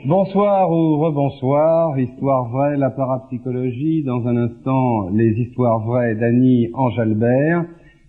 Bonsoir ou rebonsoir, Histoire vraie, la parapsychologie, dans un instant les histoires vraies d'Annie Ange-Albert,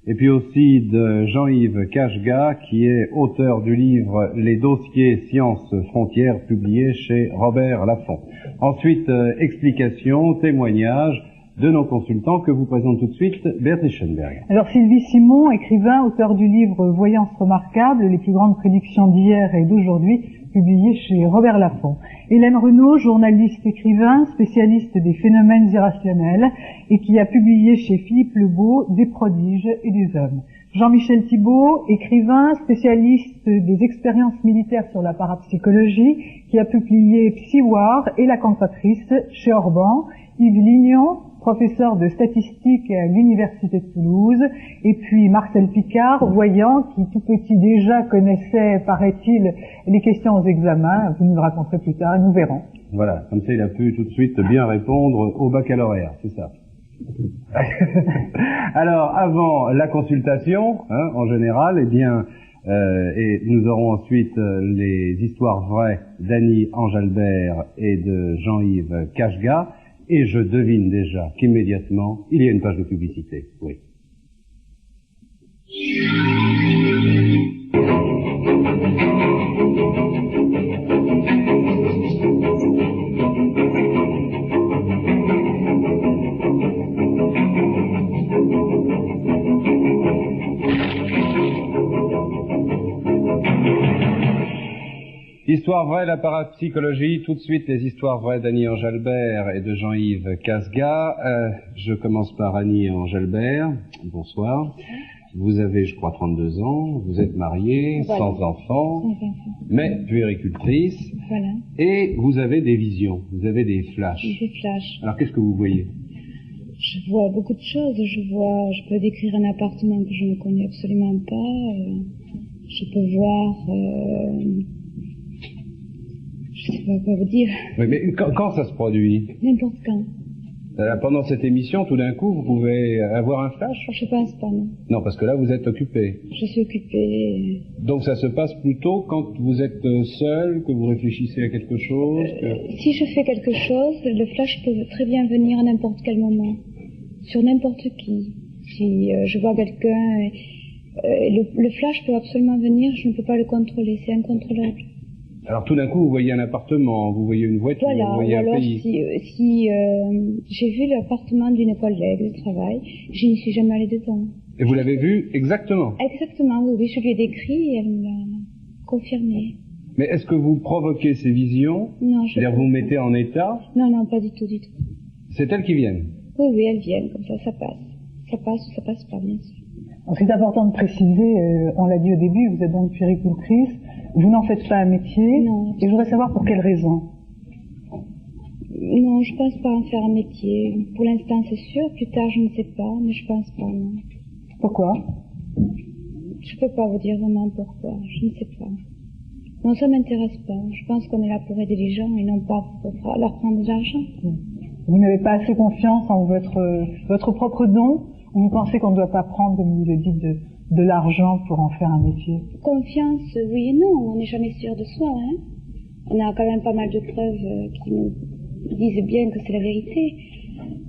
et puis aussi de Jean-Yves Kashga, qui est auteur du livre Les dossiers Sciences Frontières, publié chez Robert Laffont. Ensuite, explications, témoignages de nos consultants que vous présente tout de suite Béatrice Schoenberg. Alors Sylvie Simon, écrivain, auteur du livre Voyance remarquable, les plus grandes prédictions d'hier et d'aujourd'hui, publié chez Robert Laffont. Hélène Renaud, journaliste écrivain, spécialiste des phénomènes irrationnels et qui a publié chez Philippe Lebeau Des prodiges et des hommes. Jean-Michel Thibault, écrivain, spécialiste des expériences militaires sur la parapsychologie, qui a publié Psywar et la cantatrice chez Orban. Yves Lignon, professeur de statistique à l'Université de Toulouse, et puis Marcel Picard, voyant, qui tout petit déjà connaissait, paraît-il, les questions aux examens. Vous nous le raconterez plus tard, nous verrons. Voilà, comme ça il a pu tout de suite bien répondre au baccalauréat, c'est ça. Alors, avant la consultation, en général, eh bien, et nous aurons ensuite les histoires vraies d'Annie Ange-Albert et de Jean-Yves Kashga. Et je devine déjà qu'immédiatement, il y a une page de publicité. Oui. Histoire vraie, la parapsychologie, tout de suite les histoires vraies d'Annie Ange-Albert et de Jean-Yves Kashga. Je commence par Annie Ange-Albert. Bonsoir. Vous avez, je crois, 32 ans, vous êtes mariée, voilà. Sans enfants, mais puéricultrice. Voilà. Et vous avez des visions, vous avez des flashs. Des flashs. Alors qu'est-ce que vous voyez? Je vois beaucoup de choses. Je peux décrire un appartement que je ne connais absolument pas. Je peux voir... je ne sais pas quoi vous dire. Oui, mais quand ça se produit? N'importe quand. Pendant cette émission, tout d'un coup, vous pouvez avoir un flash? Je pense pas, non. Non, parce que là, vous êtes occupé. Je suis occupée. Donc ça se passe plutôt quand vous êtes seul, que vous réfléchissez à quelque chose Si je fais quelque chose, le flash peut très bien venir à n'importe quel moment. Sur n'importe qui. Si je vois quelqu'un... le flash peut absolument venir, je ne peux pas le contrôler, c'est incontrôlable. Alors tout d'un coup, vous voyez un appartement, vous voyez une voiture, voilà, vous voyez un pays. Si j'ai vu l'appartement d'une collègue de travail, je n'y suis jamais allée dedans. Et vous l'avez vu exactement? Exactement, oui, je lui ai décrit et elle me l'a confirmé. Mais est-ce que vous provoquez ces visions? Non, c'est-à-dire vous mettez en état? Non, pas du tout, du tout. C'est elles qui viennent? Oui, elles viennent, comme ça passe. Ça passe ou ça passe pas, bien sûr. C'est important de préciser, on l'a dit au début, vous êtes donc puéricultrice. Vous n'en faites pas un métier. Non. Et je voudrais savoir pour quelle raison. Non, je pense pas en faire un métier. Pour l'instant, c'est sûr. Plus tard, je ne sais pas, mais je pense pas, non. Pourquoi? Je peux pas vous dire vraiment pourquoi. Je ne sais pas. Non, ça m'intéresse pas. Je pense qu'on est là pour aider les gens et non pas pour leur prendre de l'argent. Vous n'avez pas assez confiance en votre propre don? Ou vous pensez qu'on ne doit pas prendre, comme vous le dites, de l'argent pour en faire un métier? Confiance, oui et non. On n'est jamais sûr de soi, hein. On a quand même pas mal de preuves qui nous disent bien que c'est la vérité.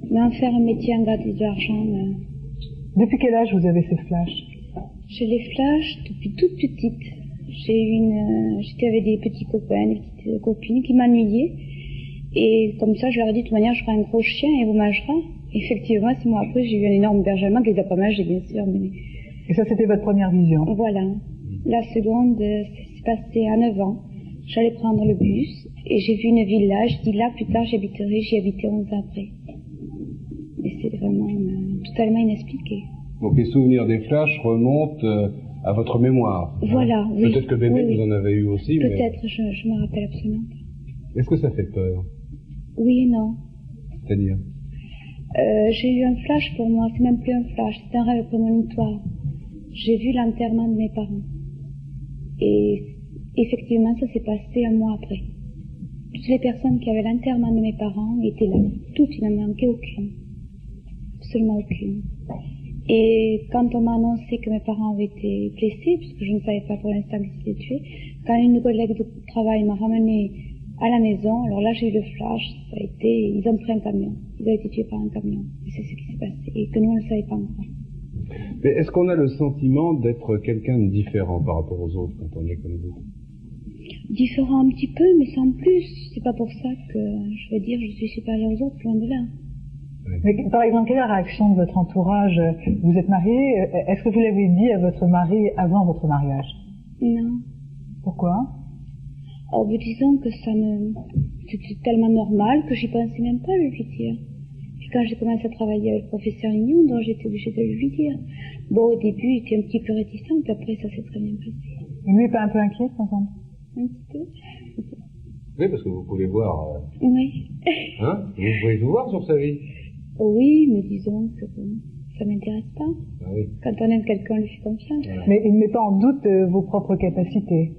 Mais en faire un métier, en garder de l'argent... Depuis quel âge vous avez ces flashs? J'ai les flashs depuis toute petite. J'étais avec des petits copains, des petites copines qui m'ennuyaient. Et comme ça, je leur ai dit, de toute manière, je ferai un gros chien et vous mangera. Effectivement, 6 mois après, j'ai eu un énorme berger allemand qui les a pas mangés, bien sûr. Mais... Et ça, c'était votre première vision? Voilà. La seconde, c'est passé à 9 ans. J'allais prendre le bus et j'ai vu une villa. Je dis là, plus tard, j'y habité 11 ans après. Et c'est vraiment totalement inexpliqué. Donc les souvenirs des flashs remontent à votre mémoire. Voilà, oui. Peut-être que bébé, oui. Vous en avez eu aussi. Peut-être, mais... je me rappelle absolument pas. Est-ce que ça fait peur? Oui et non. C'est-à-dire? J'ai eu un flash pour moi, c'est même plus un flash, c'est un rêve prémonitoire. J'ai vu l'enterrement de mes parents. Et effectivement, ça s'est passé un mois après. Toutes les personnes qui avaient l'enterrement de mes parents étaient là. Toutes, il n'en manquait aucune. Absolument aucune. Et quand on m'a annoncé que mes parents avaient été blessés, puisque je ne savais pas pour l'instant qu'ils s'étaient tués, quand une collègue de travail m'a ramené à la maison. Alors là, j'ai eu le flash, ça a été, ils ont pris un camion. Ils ont été tués par un camion. Et c'est ce qui s'est passé. Et que nous, on ne le savait pas encore. Mais est-ce qu'on a le sentiment d'être quelqu'un de différent par rapport aux autres quand on est comme vous? Différent un petit peu, mais sans plus. C'est pas pour ça que je vais dire je suis supérieure aux autres, loin de là. Mais, par exemple, quelle est la réaction de votre entourage? Vous êtes mariée, est-ce que vous l'avez dit à votre mari avant votre mariage? Non. Pourquoi? En vous disant que c'était tellement normal que j'y pensais même pas à lui dire. Puis quand j'ai commencé à travailler avec le professeur Lignon, donc j'étais obligée de lui dire. Bon, au début, il était un petit peu réticent, puis après, ça s'est très bien passé. Et lui n'est pas un peu inquiet, par exemple? Un petit peu. Oui, parce que vous pouvez voir... Oui. Hein? Vous pouvez tout voir sur sa vie. Oui, mais disons que bon, ça m'intéresse pas. Ah oui. Quand on aime quelqu'un, on lui fait confiance. Voilà. Mais il ne met pas en doute vos propres capacités?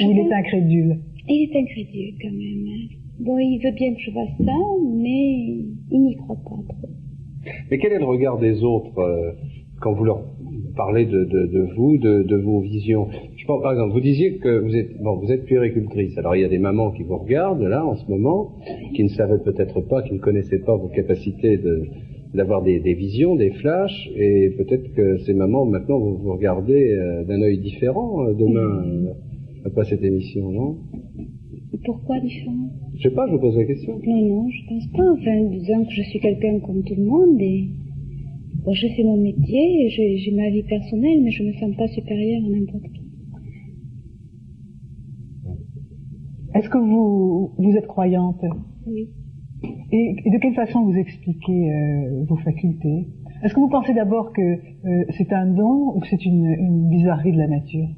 Ou il est incrédule? Il est incrédule quand même. Bon, il veut bien que je fasse ça, mais il n'y croit pas trop. Mais quel est le regard des autres quand vous leur parlez de vous, de vos visions? Je pense, par exemple, vous disiez que vous êtes puéricultrice. Alors il y a des mamans qui vous regardent là en ce moment, qui ne savaient peut-être pas, qui ne connaissaient pas vos capacités d'avoir des visions, des flashs, et peut-être que ces mamans maintenant vont vous regarder d'un œil différent demain après cette émission, non? Pourquoi différent? Je sais pas, je vous pose la question. Non, je pense pas. Enfin, disons que je suis quelqu'un comme tout le monde et bon, je fais mon métier, j'ai ma vie personnelle, mais je me sens pas supérieure à n'importe qui. Est-ce que vous êtes croyante? Oui. Et de quelle façon vous expliquez vos facultés? Est-ce que vous pensez d'abord que c'est un don ou que c'est une bizarrerie de la nature?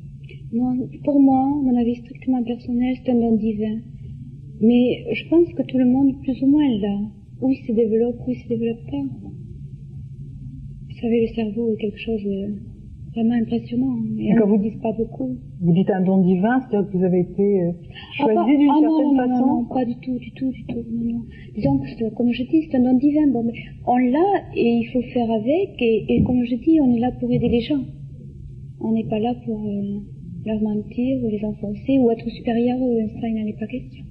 Non, pour moi, mon avis strictement personnel, c'est un don divin. Mais je pense que tout le monde, plus ou moins, l'a. Ou il se développe, ou il se développe pas. Vous savez, le cerveau est quelque chose de vraiment impressionnant. Et on ne dit pas beaucoup. Vous dites un don divin, c'est-à-dire que vous avez été choisi d'une certaine façon? Non, pas du tout. Non. Disons que, comme je dis, c'est un don divin. Bon, mais on l'a et il faut faire avec. Et comme je dis, on est là pour aider les gens. On n'est pas là pour leur mentir ou les enfoncer ou être supérieur à eux. Ça, il n'en est pas question.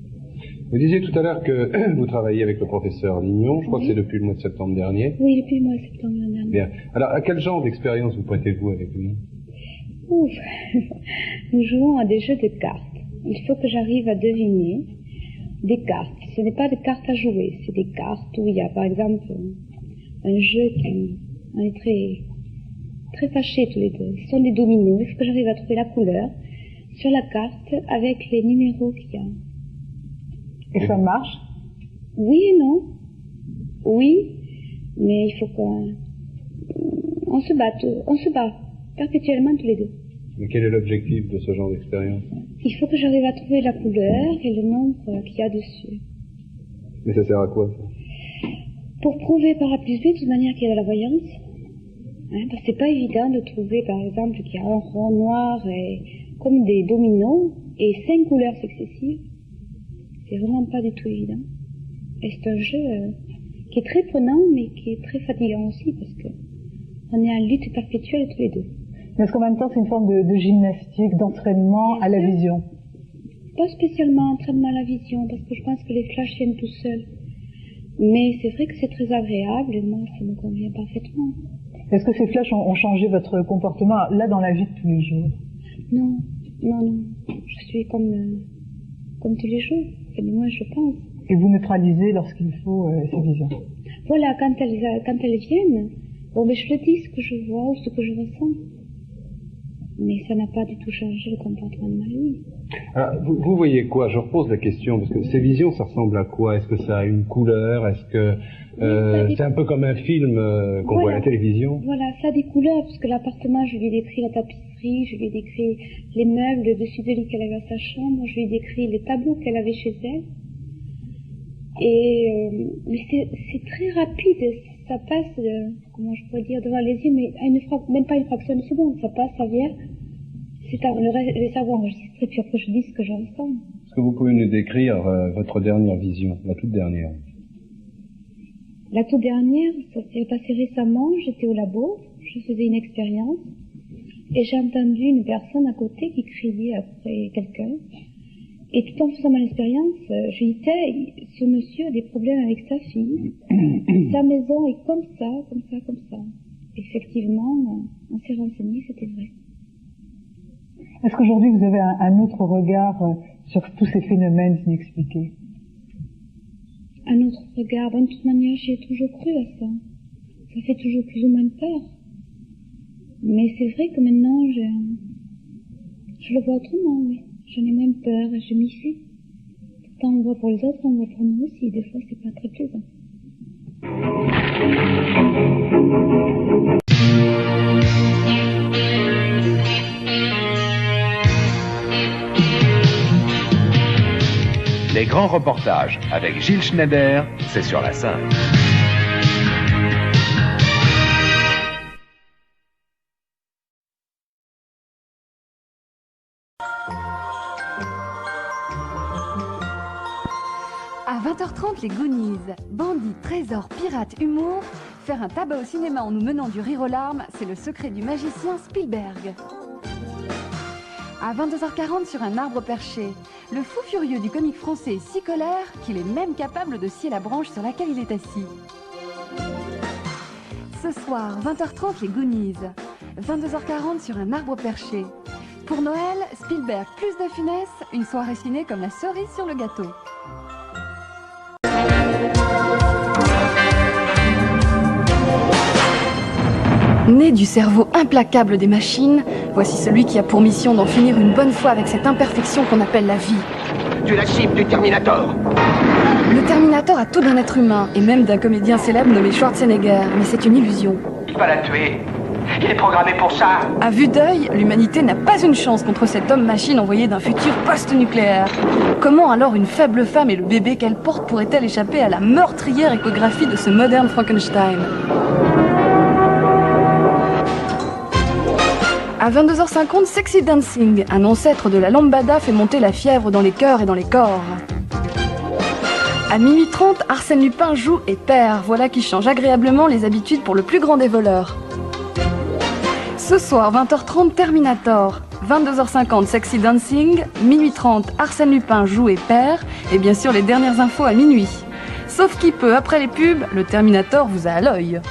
Vous disiez tout à l'heure que vous travaillez avec le professeur Lignon, je crois que c'est depuis le mois de septembre dernier. Oui, depuis le mois de septembre dernier. Bien. Alors, à quel genre d'expérience vous prêtez-vous avec lui? Ouf. Nous jouons à des jeux de cartes. Il faut que j'arrive à deviner des cartes. Ce n'est pas des cartes à jouer, c'est des cartes où il y a, par exemple, un jeu qui... On est très fâchés tous les deux. Ce sont des dominos. Il faut que j'arrive à trouver la couleur sur la carte avec les numéros qu'il y a. Et ça marche? Oui et non. Oui, mais il faut qu'on se bat perpétuellement tous les deux. Mais quel est l'objectif de ce genre d'expérience? Il faut que j'arrive à trouver la couleur et le nombre qu'il y a dessus. Mais ça sert à quoi, ça? Pour prouver par A plus B, de toute manière, qu'il y a de la voyance. Hein, parce que c'est pas évident de trouver, par exemple, qu'il y a un rond noir et comme des dominos et 5 couleurs successives. C'est vraiment pas du tout évident. Et c'est un jeu qui est très prenant, mais qui est très fatigant aussi, parce que on est en lutte perpétuelle tous les deux. Mais est-ce qu'en même temps, c'est une forme de gymnastique, d'entraînement à la vision? Pas spécialement entraînement à la vision, parce que je pense que les flashs viennent tout seuls. Mais c'est vrai que c'est très agréable, et moi, ça me convient parfaitement. Est-ce que ces flashs ont changé votre comportement, là, dans la vie de tous les jours? Non. Je suis comme tous les jours. Enfin, du moins, je pense. Et vous neutralisez lorsqu'il faut ces visions? Voilà, quand elles viennent, bon, ben, je le dis ce que je vois ou ce que je ressens. Mais ça n'a pas du tout changé le comportement de ma vie. Alors, vous voyez quoi? Je repose la question, parce que ces visions, ça ressemble à quoi? Est-ce que ça a une couleur? Est-ce que c'est un peu comme un film qu'on voit à la télévision? Voilà, ça a des couleurs, parce que l'appartement, je lui ai décrit la tapisserie, je lui ai décrit les meubles, le dessus de lit qu'elle avait à sa chambre, je lui ai décrit les tableaux qu'elle avait chez elle. Et mais c'est très rapide, ça passe, comment je pourrais dire, devant les yeux, mais à même pas une fraction de seconde, ça passe, ça vient. C'est le cerveau enregistré, puis après je dis ce que j'en sens. Est-ce que vous pouvez nous décrire votre dernière vision, la toute dernière? La toute dernière, ça s'est passé récemment, j'étais au labo, je faisais une expérience, et j'ai entendu une personne à côté qui criait après quelqu'un. Et tout en faisant mon expérience, je disais, ce monsieur a des problèmes avec sa fille, sa maison est comme ça, comme ça, comme ça. Effectivement, on s'est renseigné, c'était vrai. Est-ce qu'aujourd'hui vous avez un autre regard sur tous ces phénomènes inexpliqués? Un autre regard, de toute manière, j'y ai toujours cru à ça. Ça fait toujours plus ou moins peur. Mais c'est vrai que maintenant, je le vois autrement, oui. J'en ai moins peur et je m'y fie. Pourtant, on voit pour les autres, on voit pour nous aussi. Des fois, c'est pas très plaisant. Les grands reportages avec Gilles Schneider, c'est sur la 5. À 20h30, les Goonies. Bandits, trésors, pirates, humour. Faire un tabac au cinéma en nous menant du rire aux larmes, c'est le secret du magicien Spielberg. À 22h40, sur un arbre perché. Le fou furieux du comique français est si colère qu'il est même capable de scier la branche sur laquelle il est assis. Ce soir, 20h30, les Goonies. 22h40, sur un arbre perché. Pour Noël, Spielberg plus de finesse, une soirée ciné comme la cerise sur le gâteau. Né du cerveau implacable des machines, voici celui qui a pour mission d'en finir une bonne fois avec cette imperfection qu'on appelle la vie. Tu es la cible du Terminator. Le Terminator a tout d'un être humain, et même d'un comédien célèbre nommé Schwarzenegger, mais c'est une illusion. Il va la tuer. Il est programmé pour ça. À vue d'œil, l'humanité n'a pas une chance contre cet homme-machine envoyé d'un futur post-nucléaire. Comment alors une faible femme et le bébé qu'elle porte pourraient-elles échapper à la meurtrière échographie de ce moderne Frankenstein ? À 22h50, Sexy Dancing, un ancêtre de la lambada, fait monter la fièvre dans les cœurs et dans les corps. À minuit 30, Arsène Lupin joue et perd, voilà qui change agréablement les habitudes pour le plus grand des voleurs. Ce soir, 20h30, Terminator. 22h50, Sexy Dancing. Minuit 30, Arsène Lupin joue et perd. Et bien sûr, les dernières infos à minuit. Sauf qui peut, après les pubs, le Terminator vous a à l'œil.